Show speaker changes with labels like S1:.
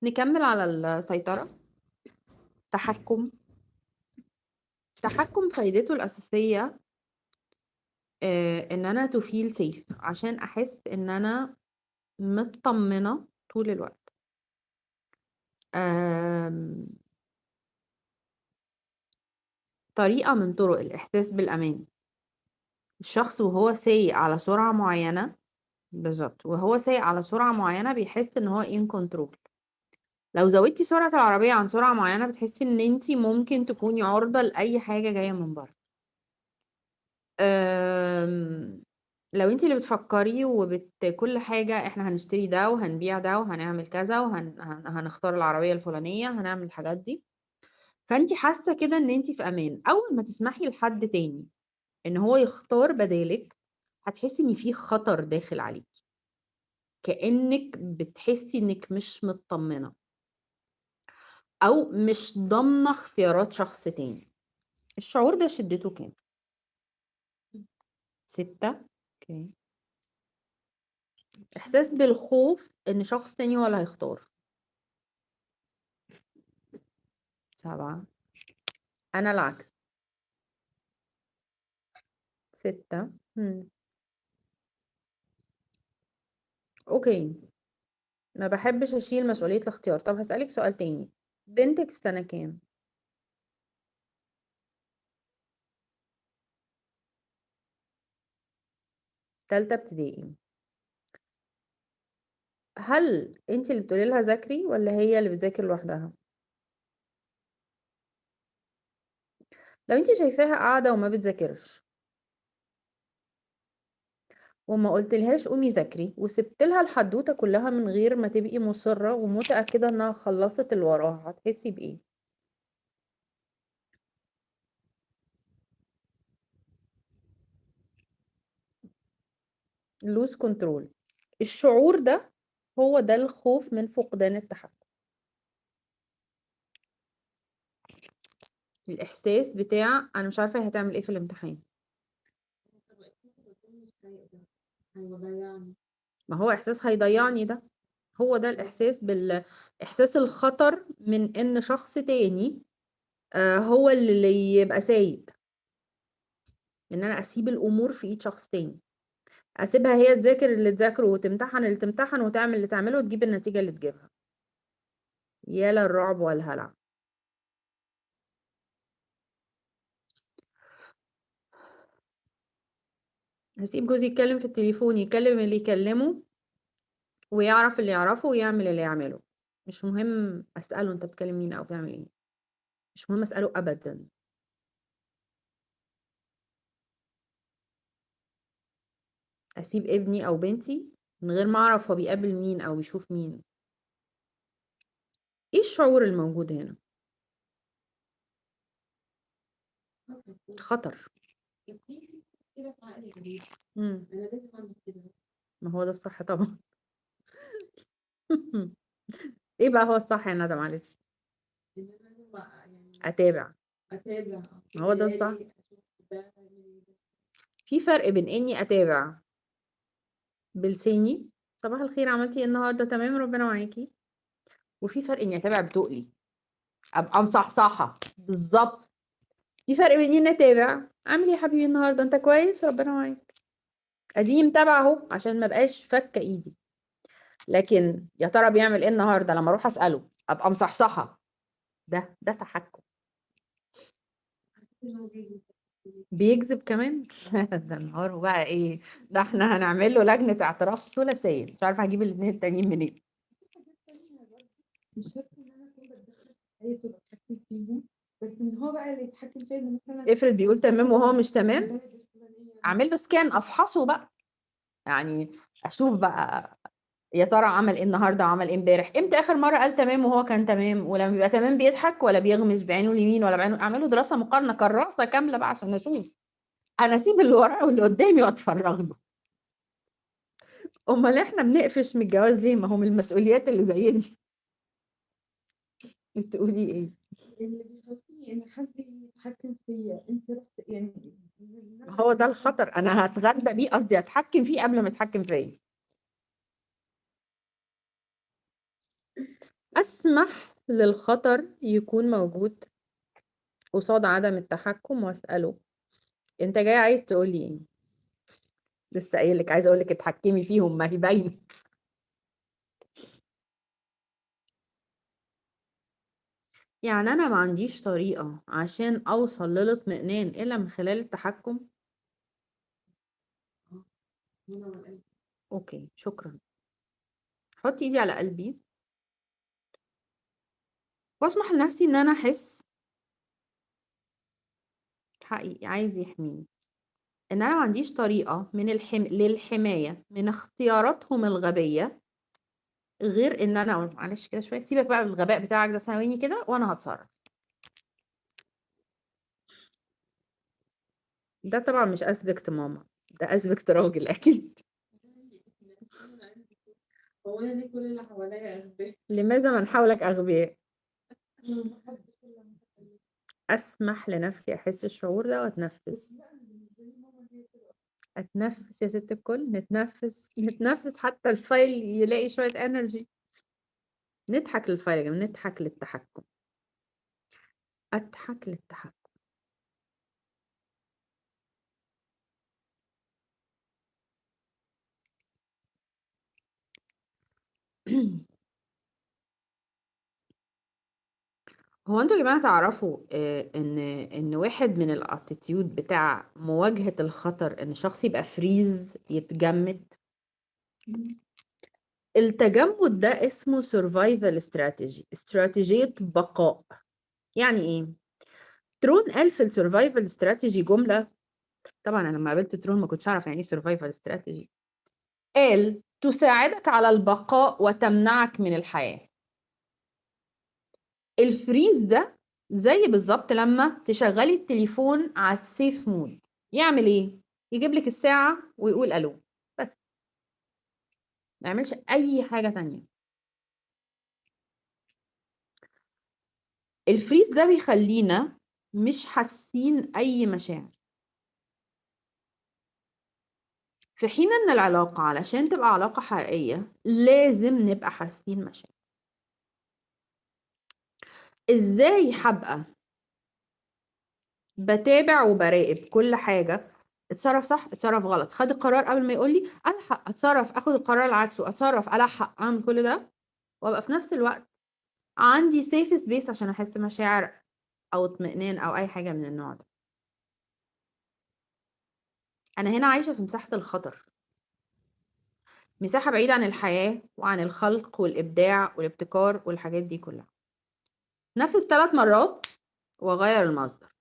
S1: نكمل على السيطرة. تحكم فايدته الأساسية إن أنا to feel safe عشان أحس إن أنا متطمنة طول الوقت. آمم طريقة من طرق الإحساس بالأمان، الشخص وهو سايق على سرعة معينة بالضبط، وهو سايق على سرعة معينة بيحس إن هو in control. لو زوّدتِ سرعة العربية عن سرعة معينة بتحسي إن أنتِ ممكن تكوني عُرضة لأي حاجة جاية من برّه. لو أنتِ اللي بتفكّري كل حاجة إحنا هنشتري ده وهنبيع ده وهنعمل كذا وهن هن هنختار العربية الفلانية، هنعمل الحاجات دي، فأنتِ حاسة كده إن أنتِ في أمان. أول ما تسمحي لحد تاني إن هو يختار بدالِك، هتحسي إن في خطر داخل عليكِ، كإنِّك بتحسي إنِّك مش متطمنة، أو مش ضامنة اختيارات شخص تاني. الشعور ده شدته كام؟ 6 أوكي. إحساس بالخوف إن شخص تاني هو اللي هيختار. 7 أنا العكس. 6 أوكي. ما باحبش أشيل مسؤولية الاختيار. طب هاسألِك سؤال تاني، بنتِك في سنة كام؟ تالتة ابتدائي. هل أنتِ اللي بتقولي لها ذاكري والّا هي اللي بتذاكر لوحدها؟ لو أنتِ شايفاها قاعدة وما بتذاكرش وما قُلتلهاش قومي ذاكري وسِبت لها الحدوتة كلّها من غير ما تبقي مُصرّة ومتأكدة إنها خلّصت اللي وراها، هتحسي بإيه؟ lose control. الشعور ده هو ده الخوف من فقدان التحكم. الإحساس بتاع أنا مش عارفة هي هتعمل إيه في الامتحان.
S2: هيضيّعني.
S1: ما هو إحساس هيضيّعني ده، هو ده الإحساس إحساس الخطر من إن شخص تاني هو اللي يبقى سايق، إن أنا أسيب الأمور في إيد شخص تاني، أسيبها هي تذاكر اللي تذاكره وتمتحن اللي تمتحن وتعمل اللي تعمله وتجيب النتيجة اللي تجيبها. يا للرعب والهلع! هاسيب جوزي يتكلم في التليفون، يكلم اللي يكلمه ويعرف اللي يعرفه ويعمل اللي يعمله، مش مهم أسأله أنت بتكلم مين أو بتعمل إيه، مش مهم أسأله أبدًا. أسيب ابني أو بنتي من غير ما أعرف هو بيقابل مين أو بيشوف مين. إيه الشعور الموجود هنا؟ خطر.
S2: في كده في عقلي غريب،
S1: إمم.
S2: أنا لازم أعمل كده،
S1: ما هو ده الصح طبعًا. إيه بقى هو الصح يا ندى معلش؟
S2: إن أنا لازم يعني
S1: أتابع.
S2: أتابع
S1: ما هو ده الصح.
S2: ليالي أشوف ده هيعمل إيه ده.
S1: في فرق بين إني أتابع بلساني، صباح الخير عملتِ إيه النهارده؟ تمام ربنا معاكِ، وفي فرق إني أتابع بتُقلي، أبقى مصحصحة، بالضبط. في فرق بين إني أتابع، عامل إيه يا حبيبي النهارده، أنت كويس؟ ربنا معاك. أديني متابعة أهو عشان ما ابقاش فاكة إيدي، لكن يا ترى بيعمل إيه النهارده لمّا أروح أسأله، أبقى مصحصحة، ده تحكُّم.
S2: حسيت إن هو بييجي
S1: بيكذب كمان! ده نهاره بقى إيه، ده إحنا هنعمل له لجنة اعتراف ثلاثية، مش عارفة هاجيب الاتنين التانيين منين.
S2: حاجات تانية برضه، مش شرط إن أنا أكون باتدخل في حياته وباتحكم فيهم، بس إن هو بقى اللي يتحكم فيّا إن مثلًا
S1: افرض بيقول تمام وهو مش تمام،
S2: البلد الفلانية
S1: أعمل له scan أفحصه بقى، يعني أشوف بقى يا ترى عمل إيه النهارده وعمل إيه امبارح، إمتى آخر مرّة قال تمام وهو كان تمام، ولمّا بيبقى تمام بيضحك والّا بيغمز بعينه اليمين والّا بعينه أعمل له دراسة مقارنة كرّاسة كاملة بقى عشان أشوف، أنا أسيب اللي ورايا واللي قدّامي وأتفرّج له. أُمّال إحنا بنقفش من الجواز ليه؟ ما هو من المسؤوليات اللي زي دي. بتقولي إيه؟
S2: اللي بيخوفني إن حد يتحكم فيّا، أنتِ رُحتِ يعني
S1: ما هو ده الخطر، أنا هاتغدى بيه قصدي هاتحكم فيه قبل ما يتحكم فيّا. أسمح للخطر يكون موجود قصاد عدم التحكم وأسأله أنت جاي عايز تقول لي إيه؟ لسه قايل لِك عايزة أقول لِك اتحكمي فيهم ما هي باينة. يعني أنا ما عنديش طريقة عشان أوصل للاطمئنان إلا من خلال التحكم؟ أوكي، شكرًا. أحط إيدي على قلبي وأسمح لنفسي إن أنا أحس حقيقي عايز يحميني، إن أنا ما عنديش طريقة من للحماية من اختياراتهم الغبية، غير إن أنا أقول معلش كده شوية، سيبك بقى من الغباء بتاعك ده ثواني كده وأنا هاتصرف. ده طبعًا مش aspect ماما، ده aspect راجل أكيد.
S2: هو أنا ليه كل اللي حواليّا أغبيا؟
S1: لماذا من حولك أغبياء؟
S2: أنا ما باحبش لمّا حد
S1: أسمح لنفسي أحس الشعور ده
S2: بس
S1: وأتنفس.
S2: لأ، أنا بالنسبة لي ماما هي كده.
S1: أتنفس يا ست الكل، نتنفس، نتنفس حتى الفايل يلاقي شوية energy. نضحك للفايل يا جماعة، نضحك للتحكم. أضحك للتحكم. هو أنتم يا جماعة تعرفوا إن واحد من الattitude بتاع مواجهة الخطر إن الشخص يبقى freeze يتجمد؟ التجمد ده اسمه survival strategy، استراتيجية بقاء. يعني إيه؟ ترون قال في الsurvival strategy جملة، طبعًا أنا لمّا قابلت ترون ما كنتش أعرف يعني إيه survival strategy. قال: "تساعدك على البقاء وتمنعك من الحياة." الفريز ده زي بالضبط لمّا تشغّلي التليفون على الsafe mode. يعمل إيه؟ يجيب لِك الساعة ويقول ألو، بس، ما يعملش أي حاجة تانية. الفريز ده بيخلّينا مش حاسين أي مشاعر، في حين إن العلاقة علشان تبقى علاقة حقيقية لازم نبقى حاسين مشاعر. إزاي هابقى باتابع وباراقب كل حاجة، اتصرّف صح، اتصرّف غلط، خَد القرار قبل ما يقول لي، ألحق أتصرّف، آخُد القرار اللي عكسه، أتصرّف، ألحّق، أعمل كل ده، وأبقى في نفس الوقت عندي safe space عشان أحس مشاعر أو اطمئنان أو أي حاجة من النوع ده. أنا هنا عايشة في مساحة الخطر، مساحة بعيدة عن الحياة وعن الخلق والإبداع والابتكار والحاجات دي كلّها. اتنفّس 3 مرّات وغيّر المصدر.